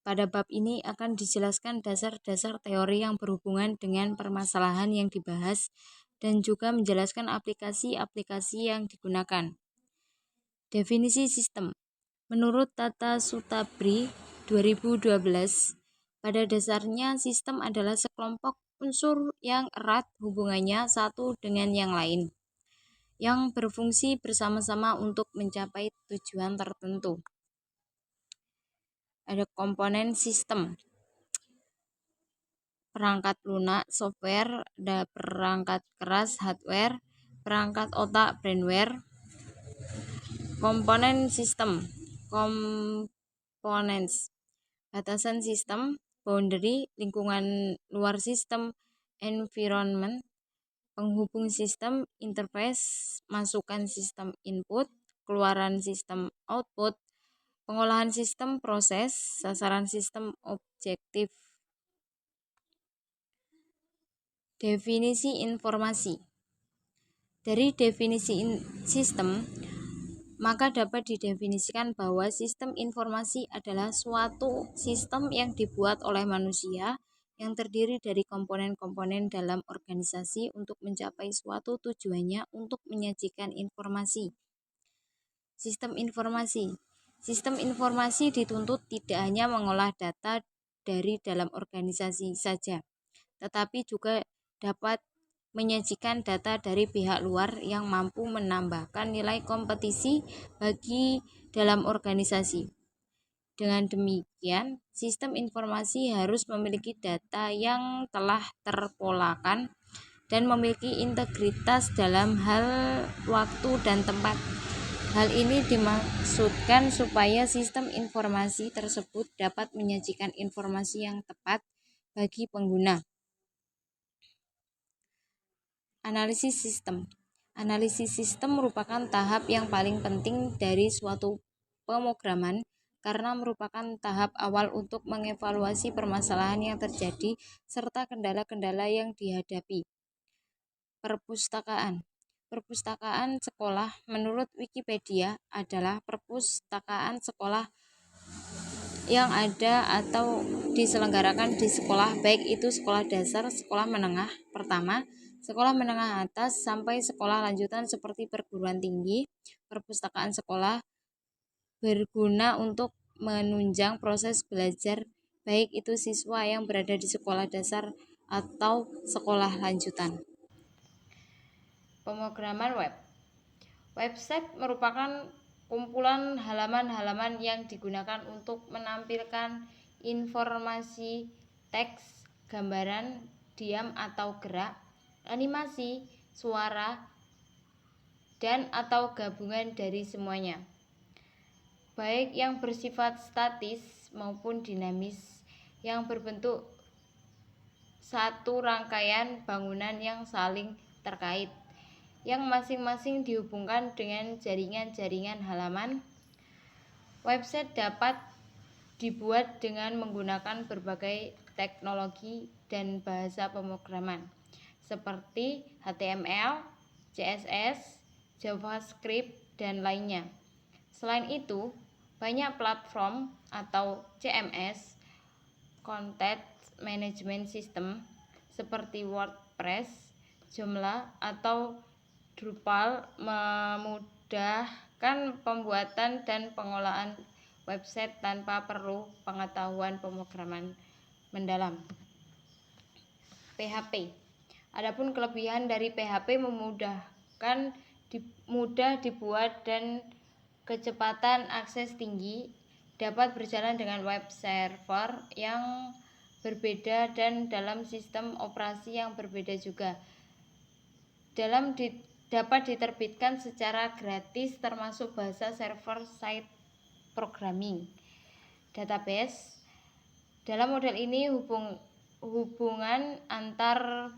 Pada bab ini akan dijelaskan dasar-dasar teori yang berhubungan dengan permasalahan yang dibahas dan juga menjelaskan aplikasi-aplikasi yang digunakan. Definisi sistem. Menurut Tata Sutabri 2012, pada dasarnya sistem adalah sekelompok unsur yang erat hubungannya satu dengan yang lain, yang berfungsi bersama-sama untuk mencapai tujuan tertentu. Ada komponen sistem. Perangkat lunak, software, ada perangkat keras, hardware, perangkat otak, brainware. Komponen sistem. Components. Batasan sistem, boundary, lingkungan luar sistem, environment, penghubung sistem, interface, masukan sistem input, keluaran sistem output, pengolahan sistem proses, sasaran sistem objektif. Definisi informasi. Dari definisi sistem, maka dapat didefinisikan bahwa sistem informasi adalah suatu sistem yang dibuat oleh manusia yang terdiri dari komponen-komponen dalam organisasi untuk mencapai suatu tujuannya untuk menyajikan informasi. Sistem informasi. Sistem informasi dituntut tidak hanya mengolah data dari dalam organisasi saja, tetapi juga dapat menyajikan data dari pihak luar yang mampu menambahkan nilai kompetisi bagi dalam organisasi. Dengan demikian, sistem informasi harus memiliki data yang telah terpolakan dan memiliki integritas dalam hal waktu dan tempat. Hal ini dimaksudkan supaya sistem informasi tersebut dapat menyajikan informasi yang tepat bagi pengguna. Analisis sistem. Analisis sistem merupakan tahap yang paling penting dari suatu pemrograman karena merupakan tahap awal untuk mengevaluasi permasalahan yang terjadi serta kendala-kendala yang dihadapi. Perpustakaan. Perpustakaan sekolah menurut Wikipedia adalah perpustakaan sekolah yang ada atau diselenggarakan di sekolah, baik itu sekolah dasar, sekolah menengah pertama, sekolah menengah atas, sampai sekolah lanjutan seperti perguruan tinggi. Perpustakaan sekolah berguna untuk menunjang proses belajar, baik itu siswa yang berada di sekolah dasar atau sekolah lanjutan. Pemrograman web. Website merupakan kumpulan halaman-halaman yang digunakan untuk menampilkan informasi, teks, gambaran, diam atau gerak, animasi, suara, dan atau gabungan dari semuanya, baik yang bersifat statis maupun dinamis, yang berbentuk satu rangkaian bangunan yang saling terkait, yang masing-masing dihubungkan dengan jaringan-jaringan halaman. Website dapat dibuat dengan menggunakan berbagai teknologi dan bahasa pemrograman seperti HTML, CSS, JavaScript, dan lainnya. Selain itu, banyak platform atau CMS, Content Management System, seperti WordPress, Joomla, atau Drupal memudahkan pembuatan dan pengolahan website tanpa perlu pengetahuan pemrograman mendalam. PHP. Adapun kelebihan dari PHP memudahkan, mudah dibuat dan kecepatan akses tinggi, dapat berjalan dengan web server yang berbeda dan dalam sistem operasi yang berbeda juga. Dapat diterbitkan secara gratis termasuk bahasa server-side programming. Database. Dalam model ini hubungan antar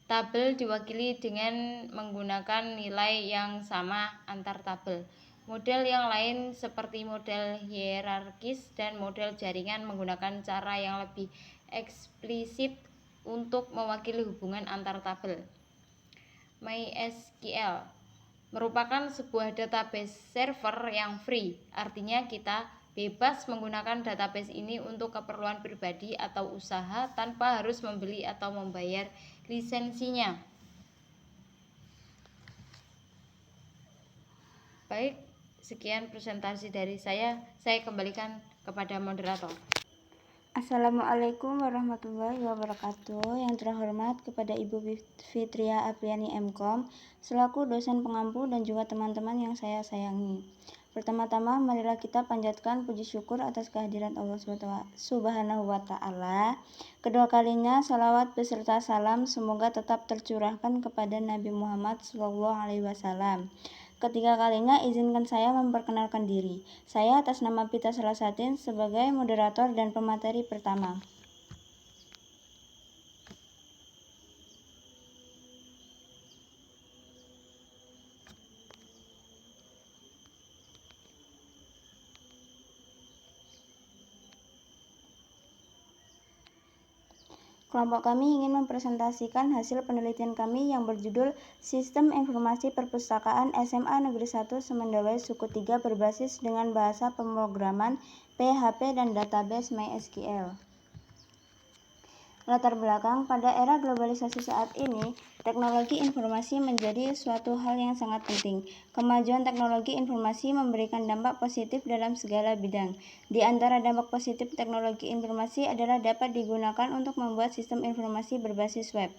tabel diwakili dengan menggunakan nilai yang sama antar tabel. Model yang lain seperti model hierarkis dan model jaringan menggunakan cara yang lebih eksplisit untuk mewakili hubungan antar tabel. MySQL merupakan sebuah database server yang free, artinya kita bebas menggunakan database ini untuk keperluan pribadi atau usaha tanpa harus membeli atau membayar lisensinya. Baik, sekian presentasi dari saya kembalikan kepada moderator. Assalamualaikum warahmatullahi wabarakatuh. Yang terhormat kepada Ibu Fitria Apriani MKom, selaku dosen pengampu dan juga teman-teman yang saya sayangi. Pertama-tama, marilah kita panjatkan puji syukur atas kehadiran Allah Subhanahu wa Ta'ala. Kedua kalinya, salawat beserta salam semoga tetap tercurahkan kepada Nabi Muhammad SAW. Ketiga kalinya, izinkan saya memperkenalkan diri. Saya atas nama Pita Salasatin sebagai moderator dan pemateri pertama. Kelompok kami ingin mempresentasikan hasil penelitian kami yang berjudul Sistem Informasi Perpustakaan SMA Negeri 1 Semendawai Suku 3 berbasis dengan bahasa pemrograman PHP dan database MySQL. Latar belakang, pada era globalisasi saat ini, teknologi informasi menjadi suatu hal yang sangat penting. Kemajuan teknologi informasi memberikan dampak positif dalam segala bidang. Di antara dampak positif teknologi informasi adalah dapat digunakan untuk membuat sistem informasi berbasis web.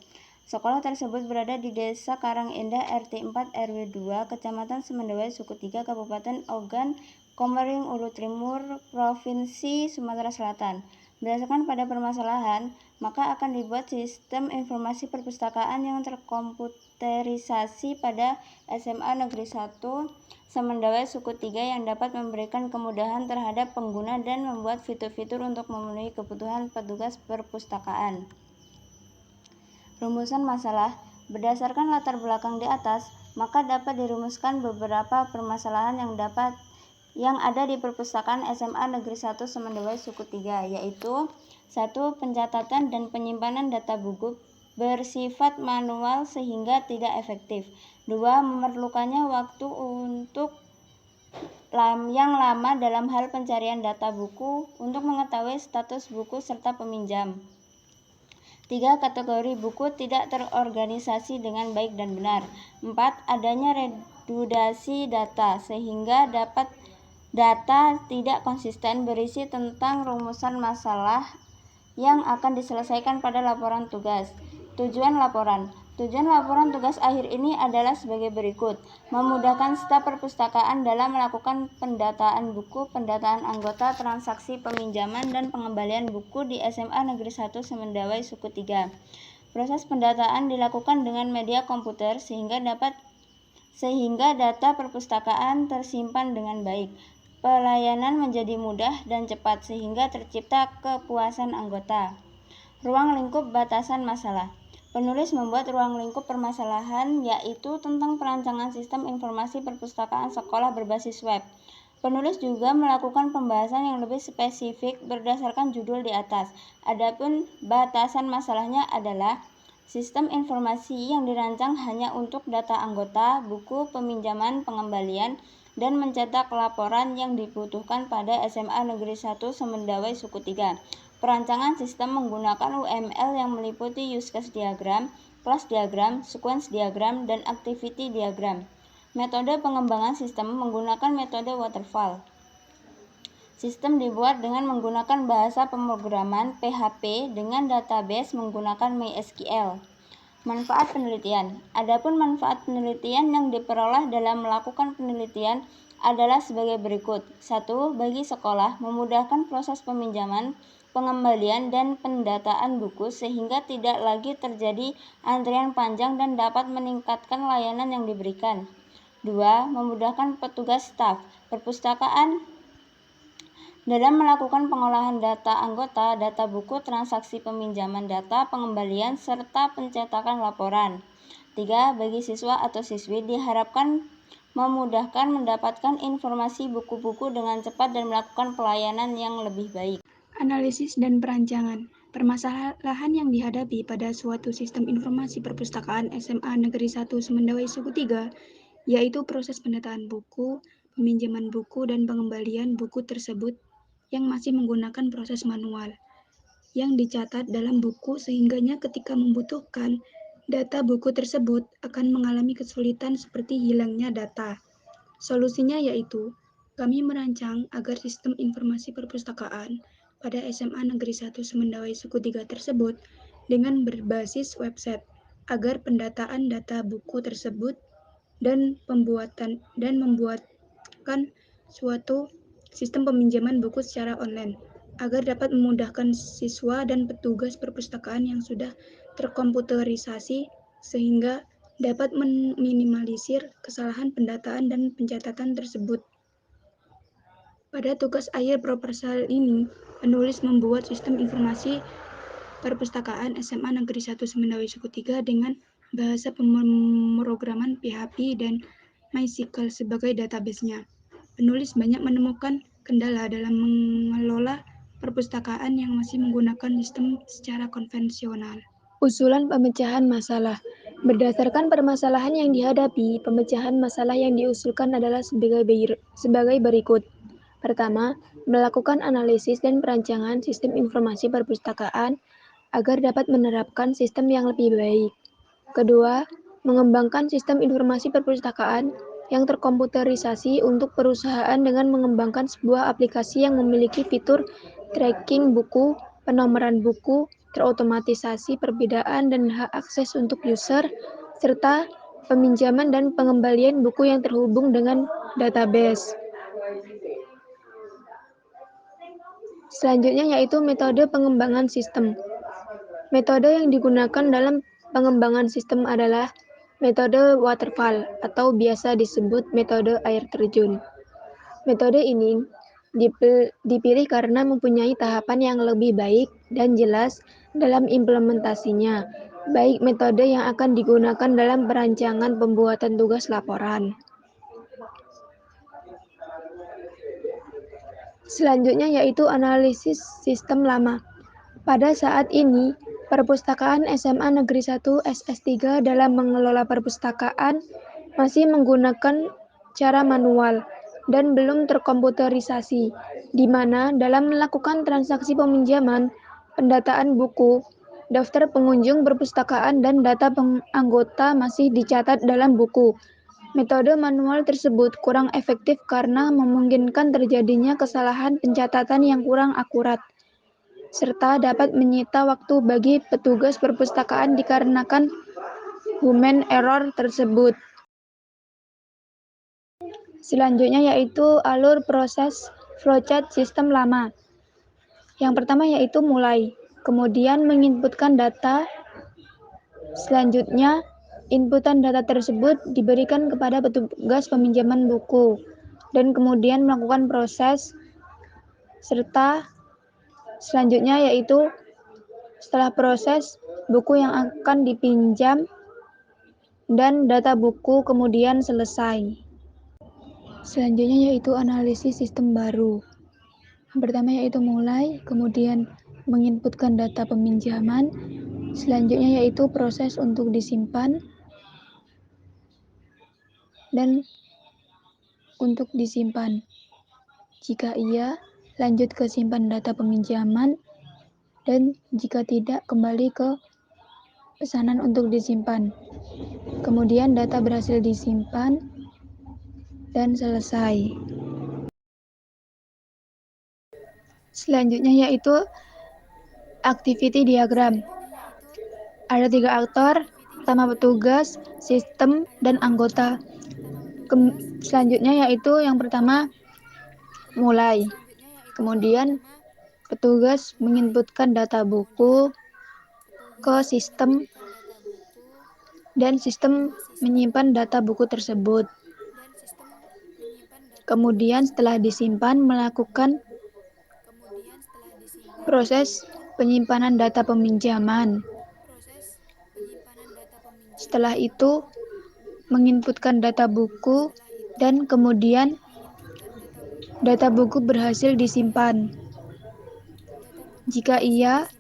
Sekolah tersebut berada di Desa Karangindah RT 4 RW 2, Kecamatan Semendawai Suku 3, Kabupaten Ogan Komering Ulu Timur, Provinsi Sumatera Selatan. Berdasarkan pada permasalahan, maka akan dibuat sistem informasi perpustakaan yang terkomputerisasi pada SMA Negeri 1 Semendawai Suku 3 yang dapat memberikan kemudahan terhadap pengguna dan membuat fitur-fitur untuk memenuhi kebutuhan petugas perpustakaan. Rumusan masalah. Berdasarkan latar belakang di atas, maka dapat dirumuskan beberapa permasalahan yang ada di perpustakaan SMA Negeri 1 Semendawai Suku 3, yaitu 1. Pencatatan dan penyimpanan data buku bersifat manual sehingga tidak efektif. 2. Memerlukannya waktu yang lama dalam hal pencarian data buku untuk mengetahui status buku serta peminjam. 3. Kategori buku tidak terorganisasi dengan baik dan benar. 4. Adanya redundasi data sehingga data tidak konsisten berisi tentang rumusan masalah yang akan diselesaikan pada laporan tugas. Tujuan laporan. Tujuan laporan tugas akhir ini adalah sebagai berikut: memudahkan staf perpustakaan dalam melakukan pendataan buku, pendataan anggota, transaksi peminjaman dan pengembalian buku di SMA Negeri 1 Semendawai Suku 3. Proses pendataan dilakukan dengan media komputer sehingga data perpustakaan tersimpan dengan baik. Pelayanan menjadi mudah dan cepat sehingga tercipta kepuasan anggota. Ruang lingkup batasan masalah. Penulis membuat ruang lingkup permasalahan, yaitu tentang perancangan sistem informasi perpustakaan sekolah berbasis web. Penulis juga melakukan pembahasan yang lebih spesifik berdasarkan judul di atas. Adapun batasan masalahnya adalah sistem informasi yang dirancang hanya untuk data anggota, buku, peminjaman, pengembalian, dan mencetak laporan yang dibutuhkan pada SMA Negeri 1 Semendawai Suku 3. Perancangan sistem menggunakan UML yang meliputi use case diagram, class diagram, sequence diagram, dan activity diagram. Metode pengembangan sistem menggunakan metode waterfall. Sistem dibuat dengan menggunakan bahasa pemrograman PHP dengan database menggunakan MySQL. Manfaat penelitian. Adapun manfaat penelitian yang diperoleh dalam melakukan penelitian adalah sebagai berikut. 1. Bagi sekolah, memudahkan proses peminjaman, pengembalian, dan pendataan buku sehingga tidak lagi terjadi antrian panjang dan dapat meningkatkan layanan yang diberikan. 2. Memudahkan petugas staf perpustakaan dalam melakukan pengolahan data anggota, data buku, transaksi peminjaman data, pengembalian, serta pencetakan laporan. 3. Bagi siswa atau siswi diharapkan memudahkan mendapatkan informasi buku-buku dengan cepat dan melakukan pelayanan yang lebih baik. Analisis dan perancangan. Permasalahan yang dihadapi pada suatu sistem informasi perpustakaan SMA Negeri 1 Semendawai Suku 3, yaitu proses pendataan buku, peminjaman buku, dan pengembalian buku tersebut yang masih menggunakan proses manual yang dicatat dalam buku sehingganya ketika membutuhkan data buku tersebut akan mengalami kesulitan seperti hilangnya data. Solusinya yaitu kami merancang agar sistem informasi perpustakaan pada SMA Negeri 1 Semendawai Suku 3 tersebut dengan berbasis website agar pendataan data buku tersebut dan membuatkan suatu sistem peminjaman buku secara online agar dapat memudahkan siswa dan petugas perpustakaan yang sudah terkomputerisasi sehingga dapat meminimalisir kesalahan pendataan dan pencatatan tersebut. Pada tugas akhir proposal ini, penulis membuat sistem informasi perpustakaan SMA Negeri 1 Semendawai Suku 3 dengan bahasa pemrograman PHP dan MySQL sebagai database-nya. Penulis banyak menemukan kendala dalam mengelola perpustakaan yang masih menggunakan sistem secara konvensional. Usulan pemecahan masalah. Berdasarkan permasalahan yang dihadapi, pemecahan masalah yang diusulkan adalah sebagai berikut. Pertama, melakukan analisis dan perancangan sistem informasi perpustakaan agar dapat menerapkan sistem yang lebih baik. Kedua, mengembangkan sistem informasi perpustakaan yang terkomputerisasi untuk perusahaan dengan mengembangkan sebuah aplikasi yang memiliki fitur tracking buku, penomoran buku, terotomatisasi perbedaan dan hak akses untuk user, serta peminjaman dan pengembalian buku yang terhubung dengan database. Selanjutnya yaitu metode pengembangan sistem. Metode yang digunakan dalam pengembangan sistem adalah metode waterfall atau biasa disebut metode air terjun. Metode ini dipilih karena mempunyai tahapan yang lebih baik dan jelas dalam implementasinya, baik metode yang akan digunakan dalam perancangan pembuatan tugas laporan. Selanjutnya yaitu analisis sistem lama. Pada saat ini, Perpustakaan SMA Negeri 1 SS3 dalam mengelola perpustakaan masih menggunakan cara manual dan belum terkomputerisasi, di mana dalam melakukan transaksi peminjaman, pendataan buku, daftar pengunjung perpustakaan dan data anggota masih dicatat dalam buku. Metode manual tersebut kurang efektif karena memungkinkan terjadinya kesalahan pencatatan yang kurang akurat, serta dapat menyita waktu bagi petugas perpustakaan dikarenakan human error tersebut. Selanjutnya yaitu alur proses flowchart sistem lama. Yang pertama yaitu mulai, kemudian menginputkan data. Selanjutnya, inputan data tersebut diberikan kepada petugas peminjaman buku dan kemudian melakukan proses, serta selanjutnya yaitu setelah proses, buku yang akan dipinjam dan data buku kemudian selesai. Selanjutnya yaitu analisis sistem baru. Yang pertama yaitu mulai, kemudian menginputkan data peminjaman, selanjutnya yaitu proses untuk disimpan dan untuk disimpan. Jika iya, lanjut ke simpan data peminjaman, dan jika tidak, kembali ke pesanan untuk disimpan. Kemudian data berhasil disimpan dan selesai. Selanjutnya yaitu activity diagram. Ada 3 aktor, pertama petugas, sistem, dan anggota. Selanjutnya yaitu yang pertama mulai. Kemudian petugas menginputkan data buku ke sistem dan sistem menyimpan data buku tersebut. Kemudian setelah disimpan melakukan proses penyimpanan data peminjaman. Setelah itu menginputkan data buku dan kemudian data buku berhasil disimpan. Jika iya,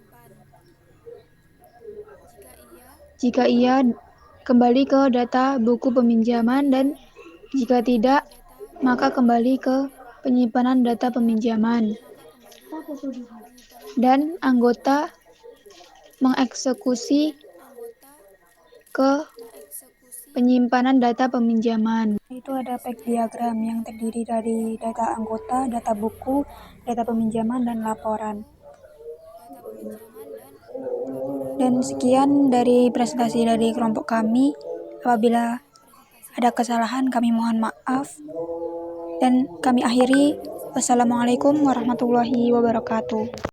kembali ke data buku peminjaman, dan jika tidak, maka kembali ke penyimpanan data peminjaman. dan anggota mengeksekusi ke penyimpanan data peminjaman. Itu ada pack diagram yang terdiri dari data anggota, data buku, data peminjaman, dan laporan. Dan sekian dari presentasi dari kelompok kami. Apabila ada kesalahan, kami mohon maaf. Dan kami akhiri. Wassalamualaikum warahmatullahi wabarakatuh.